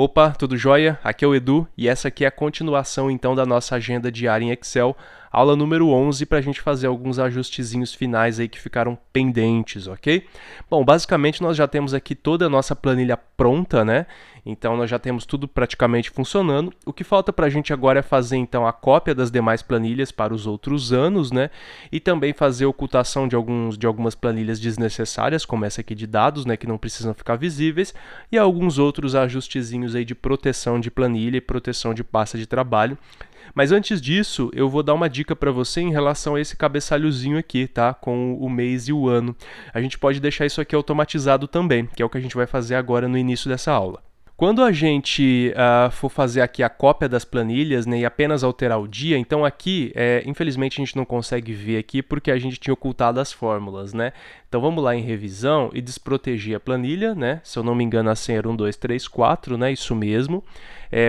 Opa, tudo jóia? Aqui é o Edu e essa aqui é a continuação então da nossa agenda diária em Excel, aula número 11 para a gente fazer alguns ajustezinhos finais aí que ficaram pendentes, ok? Bom, basicamente nós já temos aqui toda a nossa planilha pronta, né? Então nós já temos tudo praticamente funcionando. O que falta para a gente agora é fazer então a cópia das demais planilhas para os outros anos, né? E também fazer ocultação de algumas planilhas desnecessárias, como essa aqui de dados, né? Que não precisam ficar visíveis, e alguns outros ajustezinhos aí de proteção de planilha e proteção de pasta de trabalho. Mas antes disso, eu vou dar uma dica para você em relação a esse cabeçalhozinho aqui, tá? Com o mês e o ano. A gente pode deixar isso aqui automatizado também, que é o que a gente vai fazer agora no início dessa aula. Quando a gente for fazer aqui a cópia das planilhas, né, e apenas alterar o dia, então aqui, infelizmente a gente não consegue ver aqui porque a gente tinha ocultado as fórmulas, né? Então vamos lá em revisão e desproteger a planilha, né? Se eu não me engano a senha era 1, 2, 3, 4, né? Isso mesmo.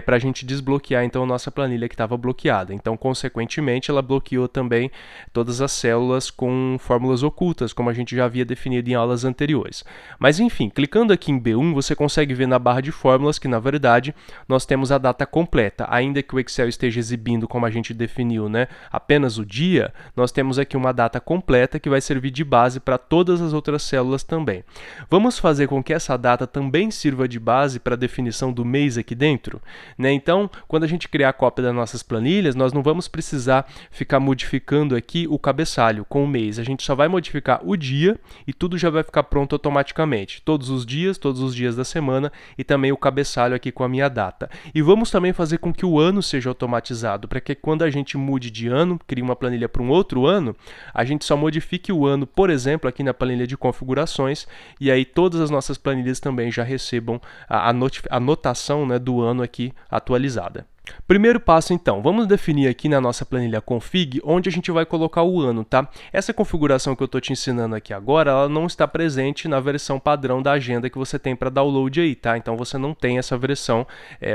Para a gente desbloquear então a nossa planilha que estava bloqueada. Então, consequentemente, ela bloqueou também todas as células com fórmulas ocultas, como a gente já havia definido em aulas anteriores. Mas enfim, clicando aqui em B1, você consegue ver na barra de fórmulas que, na verdade, nós temos a data completa. Ainda que o Excel esteja exibindo, como a gente definiu, né, apenas o dia, nós temos aqui uma data completa que vai servir de base para todas as outras células também. Vamos fazer com que essa data também sirva de base para a definição do mês aqui dentro? Né? Então, quando a gente criar a cópia das nossas planilhas, nós não vamos precisar ficar modificando aqui o cabeçalho com o mês. A gente só vai modificar o dia e tudo já vai ficar pronto automaticamente. Todos os dias da semana e também o cabeçalho aqui com a minha data. E vamos também fazer com que o ano seja automatizado, para que quando a gente mude de ano, crie uma planilha para um outro ano, a gente só modifique o ano, por exemplo, aqui na planilha de configurações, e aí todas as nossas planilhas também já recebam a anotação, né, do ano aqui atualizada. Primeiro passo, então, vamos definir aqui na nossa planilha config onde a gente vai colocar o ano, tá? Essa configuração que eu estou te ensinando aqui agora, ela não está presente na versão padrão da agenda que você tem para download aí, tá? Então você não tem essa versão,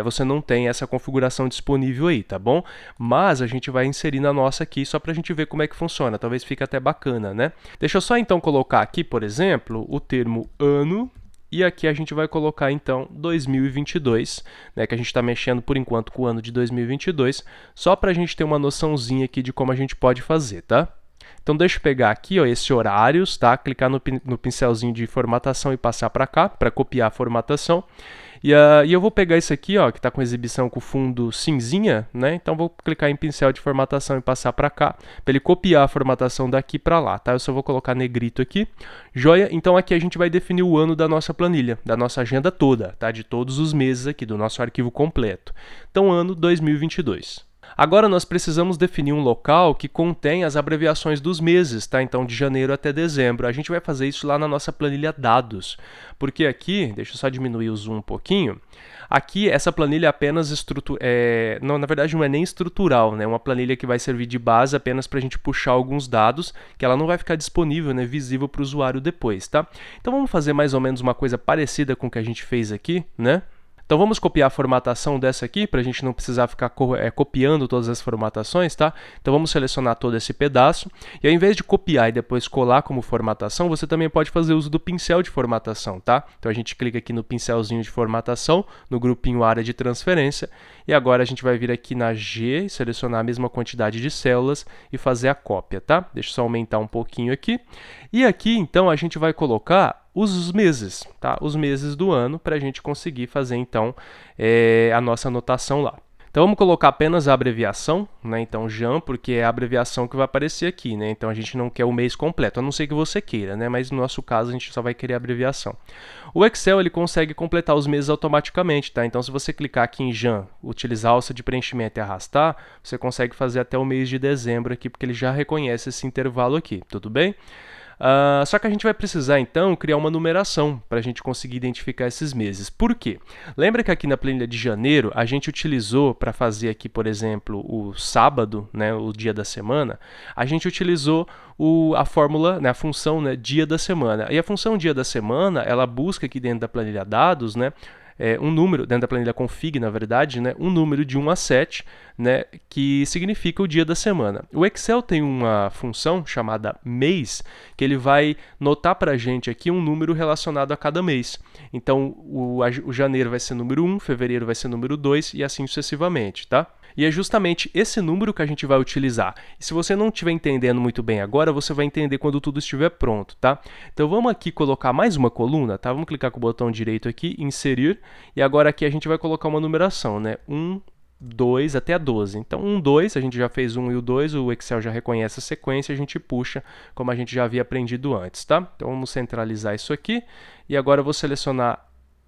você não tem essa configuração disponível aí, tá bom? Mas a gente vai inserir na nossa aqui só para a gente ver como é que funciona, talvez fique até bacana, né? Deixa eu só então colocar aqui, por exemplo, o termo ano. E aqui a gente vai colocar, então, 2022, né, que a gente está mexendo, por enquanto, com o ano de 2022, só para a gente ter uma noçãozinha aqui de como a gente pode fazer, tá? Então, deixa eu pegar aqui, ó, esse horários, tá? Clicar no pincelzinho de formatação e passar para cá, para copiar a formatação. E eu vou pegar esse aqui, ó, que está com exibição com fundo cinzinha, né? Então, vou clicar em pincel de formatação e passar para cá, para ele copiar a formatação daqui para lá, tá? Eu só vou colocar negrito aqui. Joia? Então, aqui a gente vai definir o ano da nossa planilha, da nossa agenda toda, tá? De todos os meses aqui, do nosso arquivo completo. Então, ano 2022. Agora nós precisamos definir um local que contém as abreviações dos meses, tá? Então, de janeiro até dezembro. A gente vai fazer isso lá na nossa planilha dados, porque aqui, deixa eu só diminuir o zoom um pouquinho, aqui essa planilha é apenas não, na verdade não é nem estrutural, né? É uma planilha que vai servir de base apenas para a gente puxar alguns dados, que ela não vai ficar disponível, né, visível para o usuário depois, tá? Então vamos fazer mais ou menos uma coisa parecida com o que a gente fez aqui, né? Então vamos copiar a formatação dessa aqui, para a gente não precisar ficar copiando todas as formatações, tá? Então vamos selecionar todo esse pedaço, e ao invés de copiar e depois colar como formatação, você também pode fazer uso do pincel de formatação, tá? Então a gente clica aqui no pincelzinho de formatação, no grupinho área de transferência, e agora a gente vai vir aqui na G e selecionar a mesma quantidade de células e fazer a cópia, tá? Deixa eu só aumentar um pouquinho aqui. E aqui, então, a gente vai colocar os meses, tá? Os meses do ano, para a gente conseguir fazer, então, a nossa anotação lá. Então, vamos colocar apenas a abreviação, né? Então, JAN, porque é a abreviação que vai aparecer aqui, né? Então, a gente não quer o mês completo, a não ser que você queira, né? Mas no nosso caso, a gente só vai querer a abreviação. O Excel, ele consegue completar os meses automaticamente, tá? Então, se você clicar aqui em JAN, utilizar a alça de preenchimento e arrastar, você consegue fazer até o mês de dezembro aqui, porque ele já reconhece esse intervalo aqui, tudo bem? Só que a gente vai precisar, então, criar uma numeração para a gente conseguir identificar esses meses. Por quê? Lembra que aqui na planilha de janeiro, a gente utilizou para fazer aqui, por exemplo, o sábado, né, o dia da semana, a gente utilizou a fórmula, né, a função, né, dia da semana. E a função dia da semana, ela busca aqui dentro da planilha dados, né, um número, dentro da planilha config, na verdade, né, um número de 1 a 7, né, que significa o dia da semana. O Excel tem uma função chamada mês, que ele vai notar para a gente aqui um número relacionado a cada mês. Então, o janeiro vai ser número 1, fevereiro vai ser número 2 e assim sucessivamente, tá? E é justamente esse número que a gente vai utilizar. E se você não estiver entendendo muito bem agora, você vai entender quando tudo estiver pronto, tá? Então vamos aqui colocar mais uma coluna, tá? Vamos clicar com o botão direito aqui, inserir, e agora aqui a gente vai colocar uma numeração, né? 1, 2 até a 12. Então 1, 2, a gente já fez 1 e o 2, o Excel já reconhece a sequência, a gente puxa como a gente já havia aprendido antes, tá? Então vamos centralizar isso aqui, e agora eu vou selecionar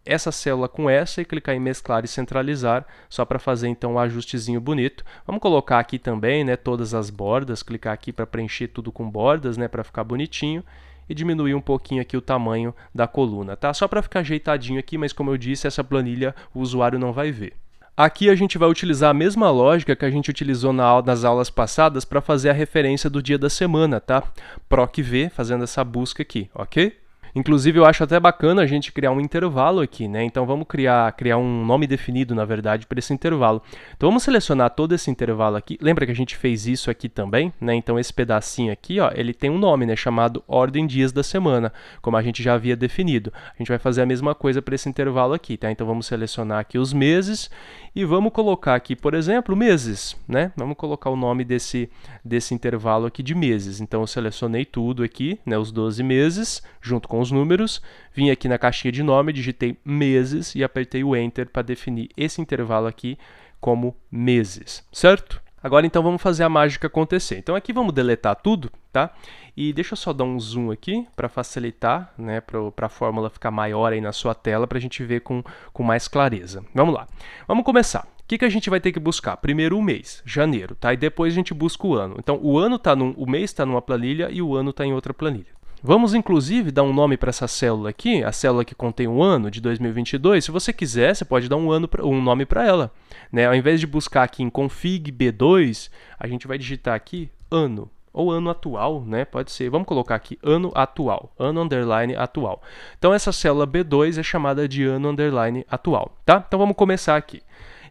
essa célula com essa e clicar em mesclar e centralizar, só para fazer então um ajustezinho bonito. Vamos colocar aqui também, né, todas as bordas, clicar aqui para preencher tudo com bordas, né, para ficar bonitinho, e diminuir um pouquinho aqui o tamanho da coluna, tá? Só para ficar ajeitadinho aqui, mas como eu disse, essa planilha o usuário não vai ver. Aqui a gente vai utilizar a mesma lógica que a gente utilizou nas aulas passadas para fazer a referência do dia da semana, tá? PROC-V, fazendo essa busca aqui, ok? Inclusive, eu acho até bacana a gente criar um intervalo aqui, né? Então, vamos criar um nome definido, na verdade, para esse intervalo. Então, vamos selecionar todo esse intervalo aqui. Lembra que a gente fez isso aqui também, né? Então, esse pedacinho aqui, ó, ele tem um nome, né? Chamado ordem dias da semana, como a gente já havia definido. A gente vai fazer a mesma coisa para esse intervalo aqui, tá? Então, vamos selecionar aqui os meses e vamos colocar aqui, por exemplo, meses, né? Vamos colocar o nome desse intervalo aqui de meses. Então, eu selecionei tudo aqui, né? Os 12 meses, junto com os números, vim aqui na caixinha de nome, digitei meses e apertei o Enter para definir esse intervalo aqui como meses, certo? Agora então vamos fazer a mágica acontecer. Então aqui vamos deletar tudo, tá? E deixa eu só dar um zoom aqui para facilitar, né, para a fórmula ficar maior aí na sua tela para a gente ver com mais clareza. Vamos lá, vamos começar. O que a gente vai ter que buscar? Primeiro o mês, janeiro, tá? E depois a gente busca o ano. Então o mês está numa planilha e o ano está em outra planilha. Vamos, inclusive, dar um nome para essa célula aqui, a célula que contém um ano de 2022. Se você quiser, você pode dar um nome para ela, né? Ao invés de buscar aqui em config B2, a gente vai digitar aqui ano, ou ano atual, né? Pode ser. Vamos colocar aqui ano atual, ano underline atual. Então, essa célula B2 é chamada de ano underline atual, tá? Então, vamos começar aqui.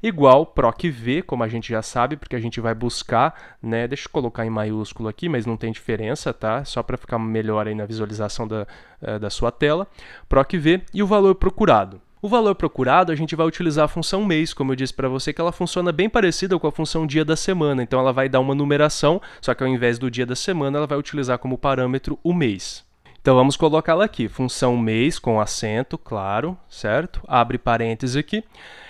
Igual PROC-V, como a gente já sabe, porque a gente vai buscar, né? Deixa eu colocar em maiúsculo aqui, mas não tem diferença, tá? Só para ficar melhor aí na visualização da sua tela. PROC-V e o valor procurado. O valor procurado, a gente vai utilizar a função mês, como eu disse para você, que ela funciona bem parecida com a função dia da semana. Então, ela vai dar uma numeração, só que ao invés do dia da semana, ela vai utilizar como parâmetro o mês. Então, vamos colocá-la aqui, função mês com acento, claro, certo? Abre parênteses aqui.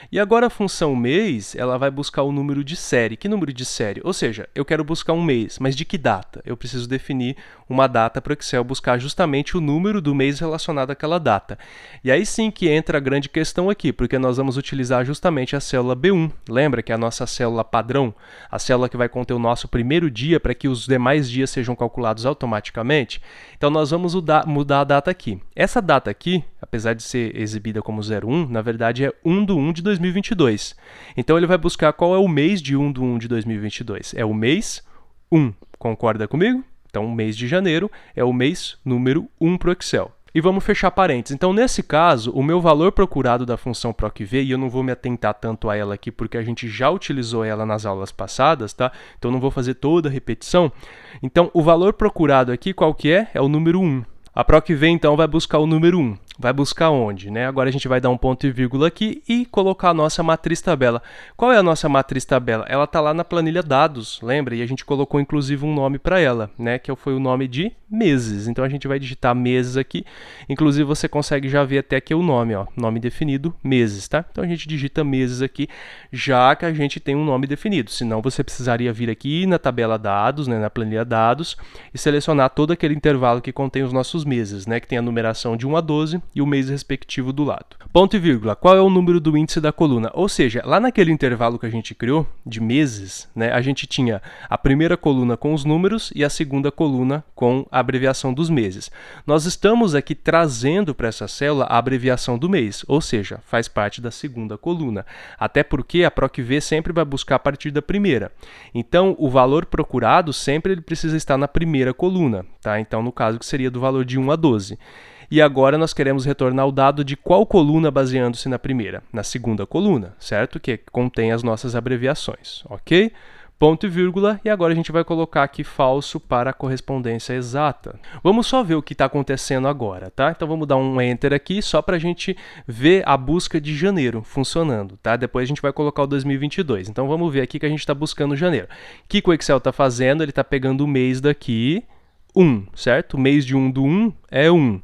E agora a função mês, ela vai buscar o número de série. Que número de série? Ou seja, eu quero buscar um mês, mas de que data? Eu preciso definir uma data para o Excel buscar justamente o número do mês relacionado àquela data. E aí sim que entra a grande questão aqui, porque nós vamos utilizar justamente a célula B1. Lembra que é a nossa célula padrão? A célula que vai conter o nosso primeiro dia para que os demais dias sejam calculados automaticamente? Então, nós vamos mudar a data aqui. Essa data aqui, apesar de ser exibida como 01, na verdade é 1/1 de 2022. Então, ele vai buscar qual é o mês de 1/1 de 2022. É o mês 1. Concorda comigo? Então, o mês de janeiro é o mês número 1 para o Excel. E vamos fechar parênteses. Então, nesse caso, o meu valor procurado da função PROC-V, e eu não vou me atentar tanto a ela aqui, porque a gente já utilizou ela nas aulas passadas, tá? Então, não vou fazer toda a repetição. Então, o valor procurado aqui, qual que é? É o número 1. A PROC-V, então, vai buscar o número 1. Vai buscar onde, né? Agora a gente vai dar um ponto e vírgula aqui e colocar a nossa matriz tabela. Qual é a nossa matriz tabela? Ela está lá na planilha dados, lembra? E a gente colocou inclusive um nome para ela, né? Que foi o nome de meses. Então a gente vai digitar meses aqui. Inclusive você consegue já ver até aqui o nome, ó, nome definido, meses, tá? Então a gente digita meses aqui, já que a gente tem um nome definido. Senão você precisaria vir aqui na tabela dados, né? Na planilha dados e selecionar todo aquele intervalo que contém os nossos meses, né? Que tem a numeração de 1 a 12. E o mês respectivo do lado. Ponto e vírgula, qual é o número do índice da coluna? Ou seja, lá naquele intervalo que a gente criou, de meses, né, a gente tinha a primeira coluna com os números e a segunda coluna com a abreviação dos meses. Nós estamos aqui trazendo para essa célula a abreviação do mês, ou seja, faz parte da segunda coluna. Até porque a PROC-V sempre vai buscar a partir da primeira. Então, o valor procurado sempre ele precisa estar na primeira coluna, tá? Então, no caso, que seria do valor de 1 a 12. E agora nós queremos retornar o dado de qual coluna baseando-se na primeira? Na segunda coluna, certo? Que contém as nossas abreviações, ok? Ponto e vírgula, e agora a gente vai colocar aqui falso para a correspondência exata. Vamos só ver o que está acontecendo agora, tá? Então vamos dar um Enter aqui só para a gente ver a busca de janeiro funcionando, tá? Depois a gente vai colocar o 2022. Então vamos ver aqui que a gente está buscando janeiro. O que o Excel está fazendo? Ele está pegando o mês daqui, 1, certo? O mês de 1 do 1 é 1.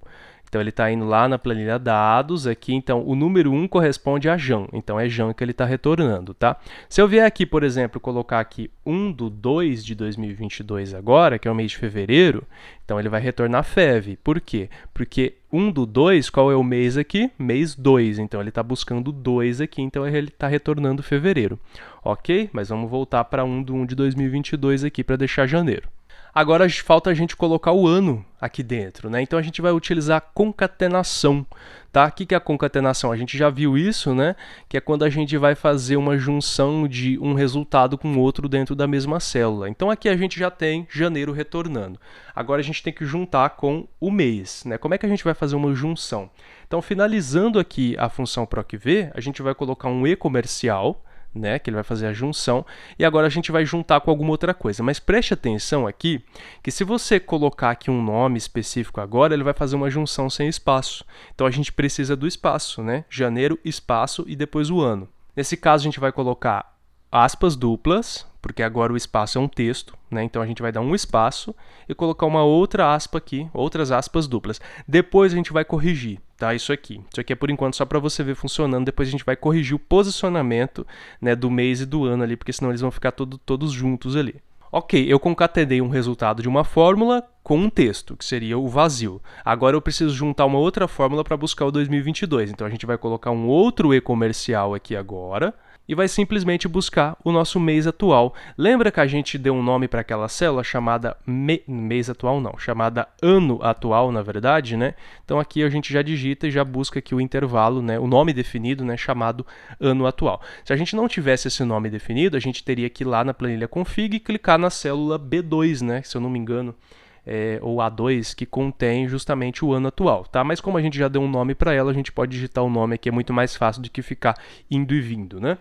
Então, ele está indo lá na planilha dados aqui, então o número 1 corresponde a Jan, então é Jan que ele está retornando, tá? Se eu vier aqui, por exemplo, colocar aqui 1 do 2 de 2022 agora, que é o mês de fevereiro, então ele vai retornar FEV. Por quê? Porque 1 do 2, qual é o mês aqui? Mês 2, então ele está buscando 2 aqui, então ele está retornando fevereiro, ok? Mas vamos voltar para 1 do 1 de 2022 aqui para deixar janeiro. Agora falta a gente colocar o ano aqui dentro, né? Então a gente vai utilizar concatenação, tá? O que é a concatenação? A gente já viu isso, né? Que é quando a gente vai fazer uma junção de um resultado com outro dentro da mesma célula. Então aqui a gente já tem janeiro retornando. Agora a gente tem que juntar com o mês, né? Como é que a gente vai fazer uma junção? Então, finalizando aqui a função procv, a gente vai colocar um e comercial, né, que ele vai fazer a junção, e agora a gente vai juntar com alguma outra coisa. Mas preste atenção aqui, que se você colocar aqui um nome específico agora, ele vai fazer uma junção sem espaço. Então a gente precisa do espaço, né? Janeiro, espaço e depois o ano. Nesse caso a gente vai colocar aspas duplas, porque agora o espaço é um texto, né? Então a gente vai dar um espaço e colocar uma outra aspa aqui, outras aspas duplas. Depois a gente vai corrigir, tá? Isso aqui é por enquanto só para você ver funcionando. Depois a gente vai corrigir o posicionamento, né, do mês e do ano ali, porque senão eles vão ficar todos juntos ali. Ok, eu concatenei um resultado de uma fórmula com um texto, que seria o vazio. Agora eu preciso juntar uma outra fórmula para buscar o 2022. Então a gente vai colocar um outro e-comercial aqui agora, e vai simplesmente buscar o nosso mês atual. Lembra que a gente deu um nome para aquela célula chamada mês atual? Não, chamada ano atual, na verdade, né? Então aqui a gente já digita e já busca aqui o intervalo, né? O nome definido, né? Chamado ano atual. Se a gente não tivesse esse nome definido, a gente teria que ir lá na planilha config e clicar na célula B2, né? Se eu não me engano, ou A2, que contém justamente o ano atual, tá? Mas como a gente já deu um nome para ela, a gente pode digitar o nome aqui, é muito mais fácil do que ficar indo e vindo, né?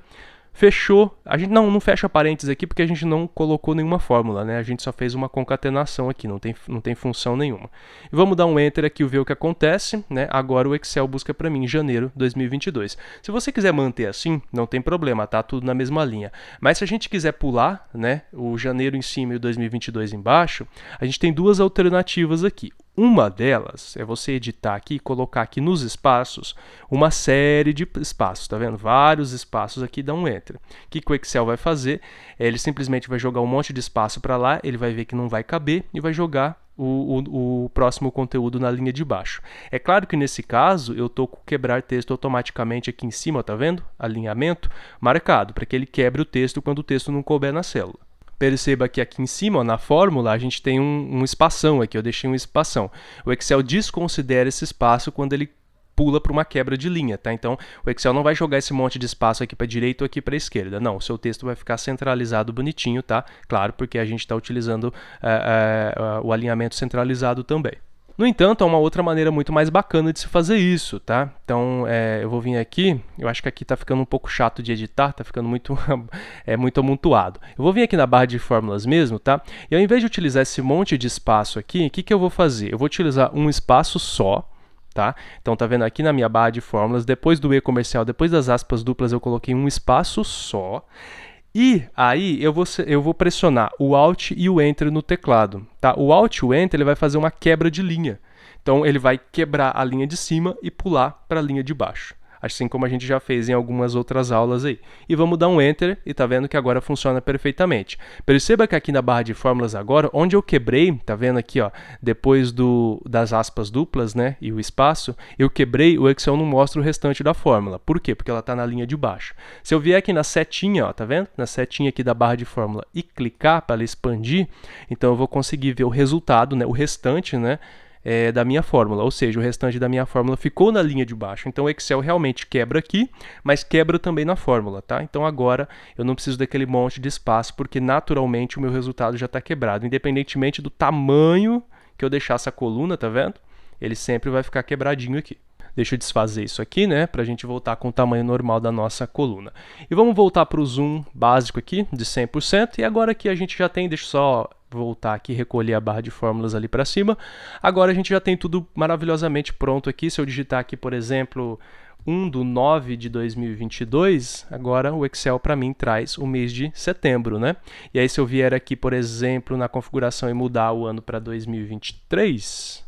Fechou. A gente não fecha parênteses aqui porque a gente não colocou nenhuma fórmula, né? A gente só fez uma concatenação aqui, não tem função nenhuma. E vamos dar um Enter aqui e ver o que acontece, né? Agora o Excel busca para mim janeiro 2022. Se você quiser manter assim, não tem problema, tá? Tudo na mesma linha. Mas se a gente quiser pular, né, o janeiro em cima e o 2022 embaixo, a gente tem duas alternativas aqui. Uma delas é você editar aqui e colocar aqui nos espaços uma série de espaços, tá vendo? Vários espaços aqui, dá um Enter. O que o Excel vai fazer? Ele simplesmente vai jogar um monte de espaço para lá, ele vai ver que não vai caber e vai jogar o próximo conteúdo na linha de baixo. É claro que nesse caso eu estou com quebrar texto automaticamente aqui em cima, tá vendo? Alinhamento marcado, para que ele quebre o texto quando o texto não couber na célula. Perceba que aqui em cima, ó, na fórmula, a gente tem um espação aqui, eu deixei um espação. O Excel desconsidera esse espaço quando ele pula para uma quebra de linha, tá? Então, o Excel não vai jogar esse monte de espaço aqui para a direita ou aqui para a esquerda. Não, o seu texto vai ficar centralizado bonitinho, tá? Claro, porque a gente está utilizando o alinhamento centralizado também. No entanto, há uma outra maneira muito mais bacana de se fazer isso, tá? Então, eu vou vir aqui, eu acho que aqui está ficando um pouco chato de editar, está ficando muito, muito amontoado. Eu vou vir aqui na barra de fórmulas mesmo, tá? E ao invés de utilizar esse monte de espaço aqui, o que eu vou fazer? Eu vou utilizar um espaço só, tá? Então, tá vendo aqui na minha barra de fórmulas, depois do e-comercial, depois das aspas duplas, eu coloquei um espaço só. E aí eu vou pressionar o Alt e o Enter no teclado, tá? O Alt e o Enter ele vai fazer uma quebra de linha. Então ele vai quebrar a linha de cima e pular para a linha de baixo. Assim como a gente já fez em algumas outras aulas aí. E vamos dar um Enter e tá vendo que agora funciona perfeitamente. Perceba que aqui na barra de fórmulas agora, onde eu quebrei, tá vendo aqui, ó, depois das aspas duplas, né, e o espaço, eu quebrei, o Excel não mostra o restante da fórmula. Por quê? Porque ela está na linha de baixo. Se eu vier aqui na setinha, ó, tá vendo? Na setinha aqui da barra de fórmula e clicar para ela expandir, então eu vou conseguir ver o resultado, né, o restante, né, da minha fórmula, ou seja, o restante da minha fórmula ficou na linha de baixo. Então o Excel realmente quebra aqui, mas quebra também na fórmula, tá? Então agora eu não preciso daquele monte de espaço, porque naturalmente o meu resultado já está quebrado, independentemente do tamanho que eu deixar essa coluna, tá vendo? Ele sempre vai ficar quebradinho aqui. Deixa eu desfazer isso aqui, né, para a gente voltar com o tamanho normal da nossa coluna. E vamos voltar para o zoom básico aqui, de 100%, e agora aqui a gente já tem, deixa eu só voltar aqui, recolher a barra de fórmulas ali para cima. Agora a gente já tem tudo maravilhosamente pronto aqui. Se eu digitar aqui, por exemplo, 1/9 de 2022, agora o Excel para mim traz o mês de setembro, né? E aí se eu vier aqui, por exemplo, na configuração e mudar o ano para 2023,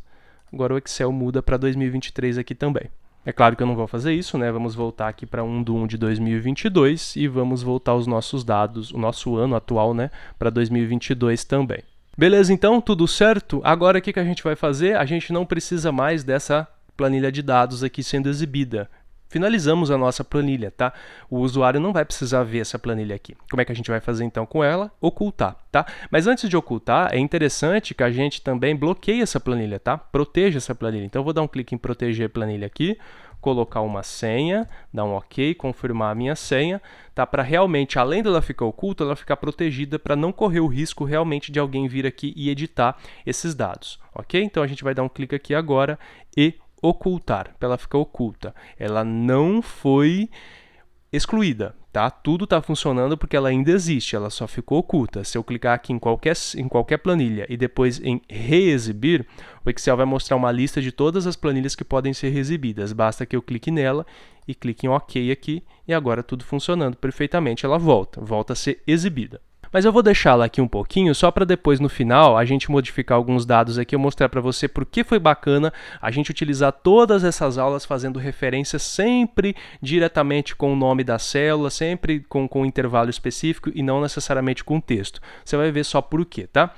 agora o Excel muda para 2023 aqui também. É claro que eu não vou fazer isso, né? Vamos voltar aqui para 1/1 de 2022 e vamos voltar os nossos dados, o nosso ano atual, né, para 2022 também. Beleza, então, tudo certo? Agora o que a gente vai fazer? A gente não precisa mais dessa planilha de dados aqui sendo exibida. Finalizamos a nossa planilha, tá? O usuário não vai precisar ver essa planilha aqui. Como é que a gente vai fazer então com ela? Ocultar, tá? Mas antes de ocultar, é interessante que a gente também bloqueie essa planilha, tá? Proteja essa planilha. Então eu vou dar um clique em proteger planilha aqui, colocar uma senha, dar um OK, confirmar a minha senha, tá? Para realmente, além dela ficar oculta, ela ficar protegida para não correr o risco realmente de alguém vir aqui e editar esses dados, ok? Então a gente vai dar um clique aqui agora e ocultar, para ela ficar oculta. Ela não foi excluída, tá? Tudo está funcionando porque ela ainda existe, ela só ficou oculta. Se eu clicar aqui em qualquer planilha e depois em reexibir, o Excel vai mostrar uma lista de todas as planilhas que podem ser reexibidas. Basta que eu clique nela e clique em OK aqui e agora tudo funcionando perfeitamente. Ela volta a ser exibida. Mas eu vou deixá-la aqui um pouquinho, só para depois, no final, a gente modificar alguns dados aqui, eu mostrar para você por que foi bacana a gente utilizar todas essas aulas fazendo referência sempre diretamente com o nome da célula, sempre com um intervalo específico e não necessariamente com texto. Você vai ver só por quê, tá?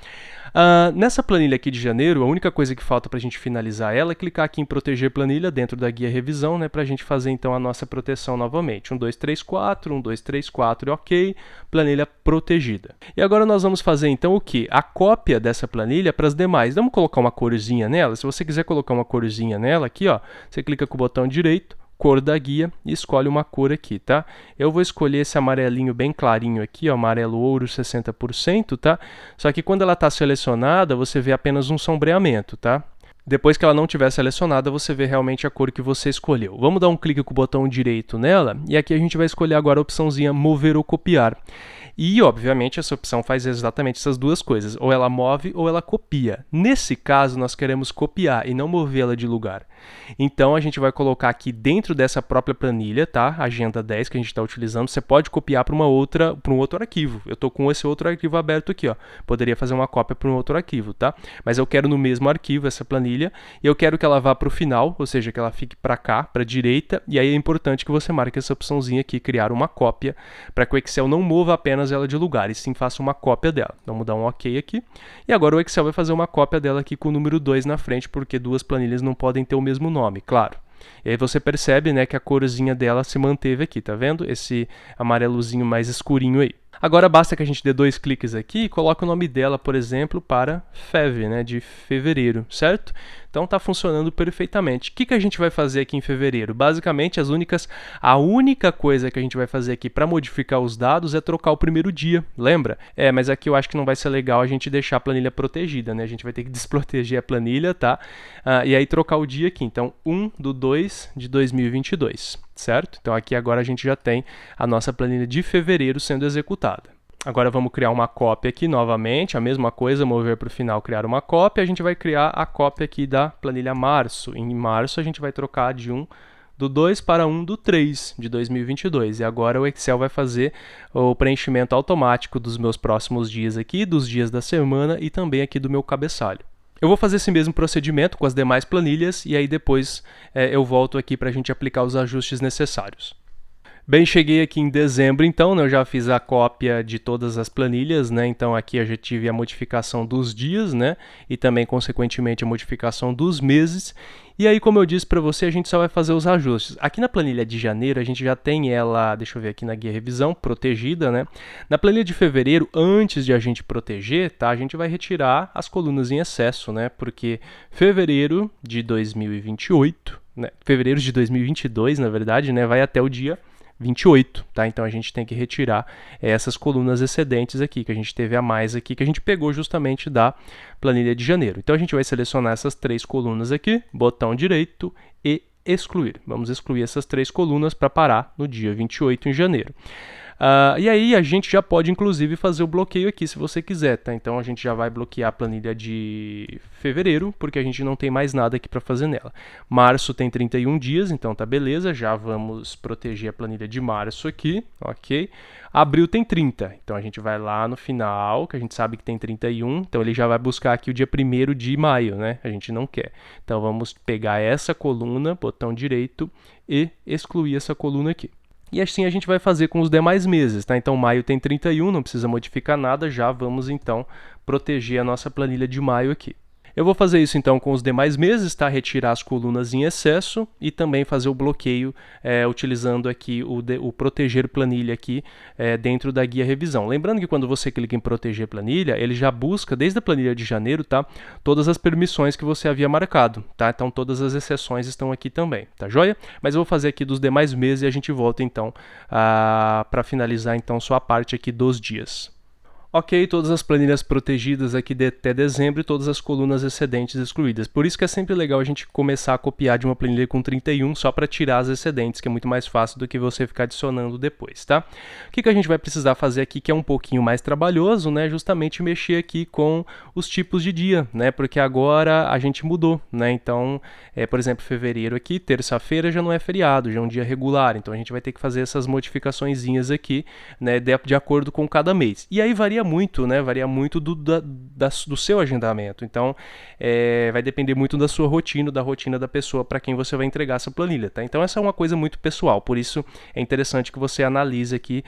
Nessa planilha aqui de janeiro, a única coisa que falta para a gente finalizar ela é clicar aqui em proteger planilha dentro da guia revisão, né, para a gente fazer então a nossa proteção novamente. 1, 2, 3, 4, 1, 2, 3, 4 e OK, planilha protegida. E agora nós vamos fazer então o que? A cópia dessa planilha para as demais. Vamos colocar uma corzinha nela. Se você quiser colocar uma corzinha nela aqui, ó, você clica com o botão direito, cor da guia e escolhe uma cor aqui, tá? Eu vou escolher esse amarelinho bem clarinho aqui, ó, amarelo ouro 60%, tá? Só que quando ela está selecionada, você vê apenas um sombreamento, tá? Depois que ela não estiver selecionada, você vê realmente a cor que você escolheu. Vamos dar um clique com o botão direito nela e aqui a gente vai escolher agora a opçãozinha mover ou copiar. E, obviamente, essa opção faz exatamente essas duas coisas, ou ela move ou ela copia. Nesse caso, nós queremos copiar e não movê-la de lugar. Então, a gente vai colocar aqui dentro dessa própria planilha, tá? Agenda 10 que a gente está utilizando, você pode copiar para um outro arquivo. Eu estou com esse outro arquivo aberto aqui, ó. Poderia fazer uma cópia para um outro arquivo, tá? Mas eu quero no mesmo arquivo essa planilha e eu quero que ela vá para o final, ou seja, que ela fique para cá, para a direita, e aí é importante que você marque essa opçãozinha aqui, criar uma cópia, para que o Excel não mova apenas ela de lugar, e sim faça uma cópia dela. Vamos dar um OK aqui. E agora o Excel vai fazer uma cópia dela aqui com o número 2 na frente, porque duas planilhas não podem ter o mesmo nome, claro. E aí você percebe, né, que a corzinha dela se manteve aqui, tá vendo? Esse amarelozinho mais escurinho aí. Agora basta que a gente dê 2 cliques aqui e coloque o nome dela, por exemplo, para FEV, né, de fevereiro, certo? Então está funcionando perfeitamente. O que a gente vai fazer aqui em fevereiro? Basicamente, a única coisa que a gente vai fazer aqui para modificar os dados é trocar o primeiro dia, lembra? Mas aqui eu acho que não vai ser legal a gente deixar a planilha protegida, né? A gente vai ter que desproteger a planilha, tá? E aí trocar o dia aqui. Então, 1/2 de 2022, certo? Então aqui agora a gente já tem a nossa planilha de fevereiro sendo executada. Agora vamos criar uma cópia aqui novamente, a mesma coisa, mover para o final, criar uma cópia. A gente vai criar a cópia aqui da planilha março. Em março a gente vai trocar de 1/2 para 1/3 de 2022. E agora o Excel vai fazer o preenchimento automático dos meus próximos dias aqui, dos dias da semana e também aqui do meu cabeçalho. Eu vou fazer esse mesmo procedimento com as demais planilhas e aí depois eu volto aqui para a gente aplicar os ajustes necessários. Bem, cheguei aqui em dezembro, então, né, eu já fiz a cópia de todas as planilhas, né, então aqui eu já tive a modificação dos dias, né, e também, consequentemente, a modificação dos meses. E aí, como eu disse para você, a gente só vai fazer os ajustes. Aqui na planilha de janeiro, a gente já tem ela, deixa eu ver aqui na guia revisão, protegida, né. Na planilha de fevereiro, antes de a gente proteger, tá, a gente vai retirar as colunas em excesso, né, porque fevereiro de 2028, né, fevereiro de 2022, na verdade, né, vai até o dia 28, tá? Então a gente tem que retirar essas colunas excedentes aqui, que a gente teve a mais aqui, que a gente pegou justamente da planilha de janeiro. Então a gente vai selecionar essas 3 colunas aqui, botão direito e excluir. Vamos excluir essas 3 colunas para parar no dia 28 em janeiro. E aí a gente já pode, inclusive, fazer o bloqueio aqui, se você quiser, tá? Então a gente já vai bloquear a planilha de fevereiro, porque a gente não tem mais nada aqui para fazer nela. Março tem 31 dias, então tá beleza, já vamos proteger a planilha de março aqui, ok? Abril tem 30, então a gente vai lá no final, que a gente sabe que tem 31, então ele já vai buscar aqui o dia 1º de maio, né? A gente não quer. Então vamos pegar essa coluna, botão direito, e excluir essa coluna aqui. E assim a gente vai fazer com os demais meses, tá? Então maio tem 31, não precisa modificar nada, já vamos então proteger a nossa planilha de maio aqui. Eu vou fazer isso então com os demais meses, tá? Retirar as colunas em excesso e também fazer o bloqueio utilizando aqui o proteger planilha aqui dentro da guia revisão. Lembrando que quando você clica em proteger planilha, ele já busca desde a planilha de janeiro, tá? Todas as permissões que você havia marcado, tá? Então todas as exceções estão aqui também, tá joia? Mas eu vou fazer aqui dos demais meses e a gente volta então para finalizar então só a parte aqui dos dias. Ok, todas as planilhas protegidas aqui até dezembro e todas as colunas excedentes excluídas. Por isso que é sempre legal a gente começar a copiar de uma planilha com 31 só para tirar as excedentes, que é muito mais fácil do que você ficar adicionando depois, tá? O que a gente vai precisar fazer aqui, que é um pouquinho mais trabalhoso, né? Justamente mexer aqui com os tipos de dia, né? Porque agora a gente mudou, né? Então, por exemplo, fevereiro aqui, terça-feira já não é feriado, já é um dia regular. Então a gente vai ter que fazer essas modificaçõezinhas aqui, né? De acordo com cada mês. E aí varia muito, né? Varia muito do seu agendamento. Então, vai depender muito da sua rotina, da rotina da pessoa para quem você vai entregar essa planilha, tá? Então, essa é uma coisa muito pessoal. Por isso, é interessante que você analise aqui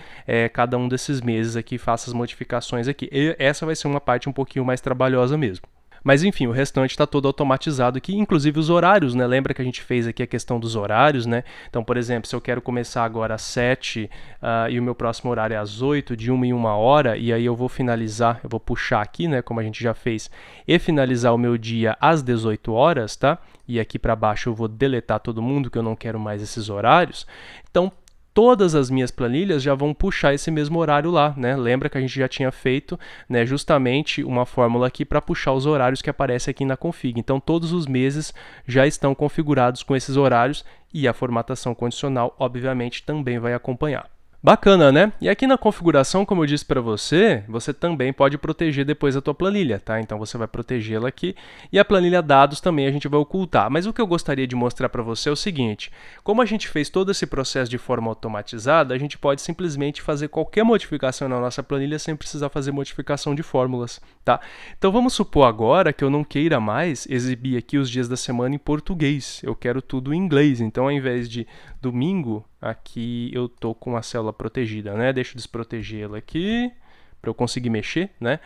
cada um desses meses aqui, faça as modificações aqui. E essa vai ser uma parte um pouquinho mais trabalhosa mesmo. Mas enfim, o restante está todo automatizado aqui, inclusive os horários, né? Lembra que a gente fez aqui a questão dos horários, né? Então, por exemplo, se eu quero começar agora às 7 e o meu próximo horário é às 8, de 1 em 1 hora, e aí eu vou finalizar, eu vou puxar aqui, né? Como a gente já fez, e finalizar o meu dia às 18 horas, tá? E aqui para baixo eu vou deletar todo mundo, que eu não quero mais esses horários. Então, todas as minhas planilhas já vão puxar esse mesmo horário lá, né? Lembra que a gente já tinha feito, né, justamente uma fórmula aqui para puxar os horários que aparecem aqui na config. Então, todos os meses já estão configurados com esses horários e a formatação condicional, obviamente, também vai acompanhar. Bacana, né? E aqui na configuração, como eu disse para você, você também pode proteger depois a tua planilha, tá? Então você vai protegê-la aqui e a planilha dados também a gente vai ocultar. Mas o que eu gostaria de mostrar para você é o seguinte, como a gente fez todo esse processo de forma automatizada, a gente pode simplesmente fazer qualquer modificação na nossa planilha sem precisar fazer modificação de fórmulas, tá? Então vamos supor agora que eu não queira mais exibir aqui os dias da semana em português, eu quero tudo em inglês, então ao invés de domingo, aqui eu tô com a célula protegida, né? Deixa eu desprotegê-la aqui para eu conseguir mexer, né?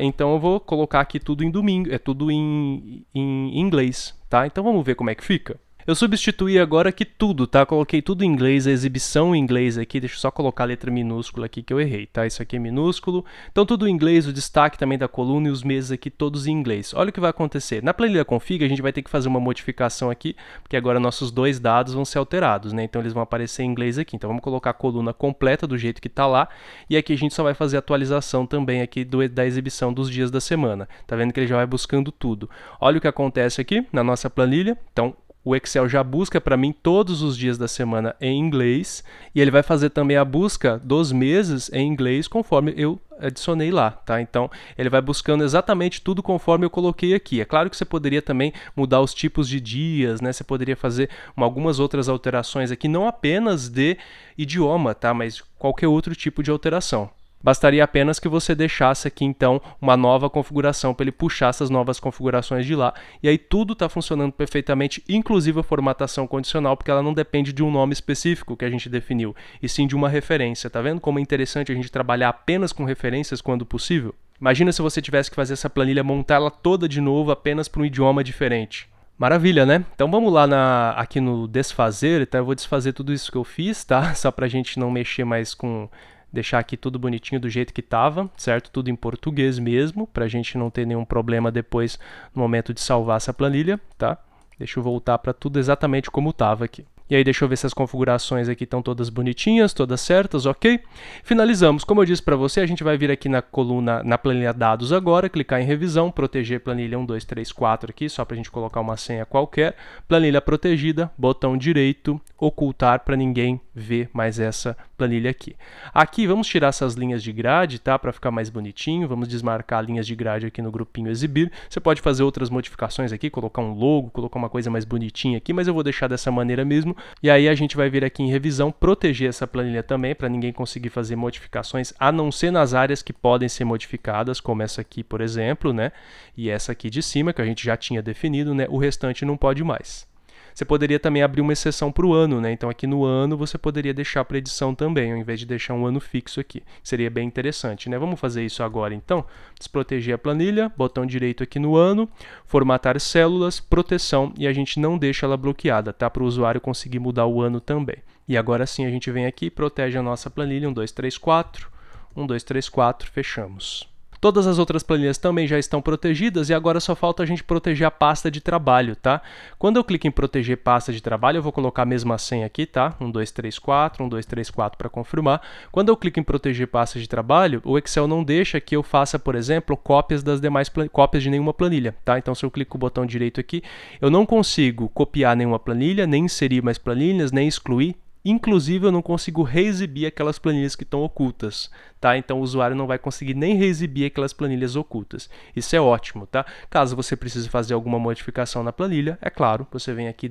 Então eu vou colocar aqui tudo em domingo, tudo em inglês, tá? Então vamos ver como é que fica. Eu substituí agora aqui tudo, tá? Coloquei tudo em inglês, a exibição em inglês aqui. Deixa eu só colocar a letra minúscula aqui que eu errei, tá? Isso aqui é minúsculo. Então tudo em inglês, o destaque também da coluna e os meses aqui todos em inglês. Olha o que vai acontecer. Na planilha config a gente vai ter que fazer uma modificação aqui, porque agora nossos dois dados vão ser alterados, né? Então eles vão aparecer em inglês aqui. Então vamos colocar a coluna completa do jeito que tá lá. E aqui a gente só vai fazer a atualização também aqui da exibição dos dias da semana. Tá vendo que ele já vai buscando tudo. Olha o que acontece aqui na nossa planilha. Então o Excel já busca para mim todos os dias da semana em inglês e ele vai fazer também a busca dos meses em inglês conforme eu adicionei lá, tá? Então, ele vai buscando exatamente tudo conforme eu coloquei aqui. É claro que você poderia também mudar os tipos de dias, né? Você poderia fazer algumas outras alterações aqui, não apenas de idioma, tá? Mas qualquer outro tipo de alteração. Bastaria apenas que você deixasse aqui, então, uma nova configuração para ele puxar essas novas configurações de lá. E aí tudo está funcionando perfeitamente, inclusive a formatação condicional, porque ela não depende de um nome específico que a gente definiu, e sim de uma referência. Tá vendo como é interessante a gente trabalhar apenas com referências quando possível? Imagina se você tivesse que fazer essa planilha, montá-la toda de novo apenas para um idioma diferente. Maravilha, né? Então vamos lá aqui no desfazer, tá? Eu vou desfazer tudo isso que eu fiz, tá? Só para a gente não mexer mais com... Deixar aqui tudo bonitinho do jeito que estava, certo? Tudo em português mesmo, para a gente não ter nenhum problema depois no momento de salvar essa planilha, tá? Deixa eu voltar para tudo exatamente como estava aqui. E aí deixa eu ver se as configurações aqui estão todas bonitinhas, todas certas, ok? Finalizamos. Como eu disse para você, a gente vai vir aqui na coluna, na planilha dados agora, clicar em revisão, proteger planilha 1, 2, 3, 4 aqui, só para a gente colocar uma senha qualquer. Planilha protegida, botão direito, ocultar para ninguém ver mais essa planilha aqui. Aqui vamos tirar essas linhas de grade, tá? Para ficar mais bonitinho, vamos desmarcar linhas de grade aqui no grupinho exibir. Você pode fazer outras modificações aqui, colocar um logo, colocar uma coisa mais bonitinha aqui, mas eu vou deixar dessa maneira mesmo. E aí a gente vai vir aqui em revisão, proteger essa planilha também, para ninguém conseguir fazer modificações, a não ser nas áreas que podem ser modificadas, como essa aqui, por exemplo, né? E essa aqui de cima, que a gente já tinha definido, né? O restante não pode mais. Você poderia também abrir uma exceção para o ano, né? Então aqui no ano você poderia deixar para edição também, ao invés de deixar um ano fixo aqui. Seria bem interessante, né? Vamos fazer isso agora então. Desproteger a planilha, botão direito aqui no ano, formatar células, proteção, e a gente não deixa ela bloqueada, tá? Para o usuário conseguir mudar o ano também. E agora sim a gente vem aqui e protege a nossa planilha, 1, 2, 3, 4, 1, 2, 3, 4, fechamos. Todas as outras planilhas também já estão protegidas e agora só falta a gente proteger a pasta de trabalho, tá? Quando eu clico em proteger pasta de trabalho, eu vou colocar a mesma senha aqui, tá? 1, 2, 3, 4, 1, 2, 3, 4 para confirmar. Quando eu clico em proteger pasta de trabalho, o Excel não deixa que eu faça, por exemplo, cópias das demais cópias de nenhuma planilha, tá? Então se eu clico com o botão direito aqui, eu não consigo copiar nenhuma planilha, nem inserir mais planilhas, nem excluir. Inclusive, eu não consigo reexibir aquelas planilhas que estão ocultas, tá? Então, o usuário não vai conseguir nem reexibir aquelas planilhas ocultas. Isso é ótimo, tá? Caso você precise fazer alguma modificação na planilha, é claro, você vem aqui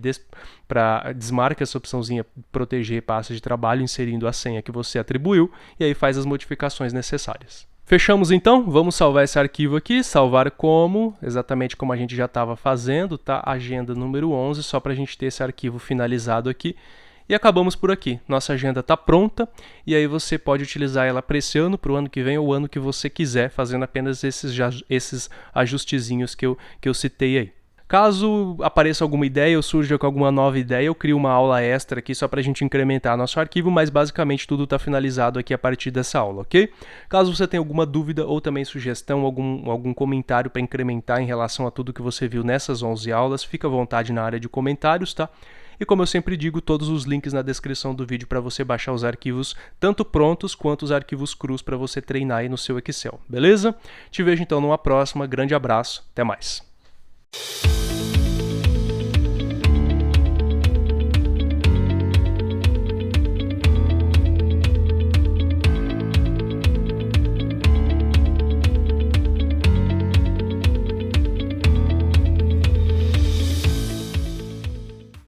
para desmarca essa opçãozinha proteger pasta de trabalho, inserindo a senha que você atribuiu, e aí faz as modificações necessárias. Fechamos então, vamos salvar esse arquivo aqui, salvar como, exatamente como a gente já estava fazendo, tá? Agenda número 11, só para a gente ter esse arquivo finalizado aqui. E acabamos por aqui. Nossa agenda está pronta e aí você pode utilizar ela para esse ano, para o ano que vem ou o ano que você quiser, fazendo apenas esses ajustezinhos que eu citei aí. Caso apareça alguma ideia ou surja com alguma nova ideia, eu crio uma aula extra aqui só para a gente incrementar nosso arquivo, mas basicamente tudo está finalizado aqui a partir dessa aula, ok? Caso você tenha alguma dúvida ou também sugestão, algum comentário para incrementar em relação a tudo que você viu nessas 11 aulas, fica à vontade na área de comentários, tá? E como eu sempre digo, todos os links na descrição do vídeo para você baixar os arquivos, tanto prontos quanto os arquivos crus para você treinar aí no seu Excel, beleza? Te vejo então numa próxima, grande abraço, até mais!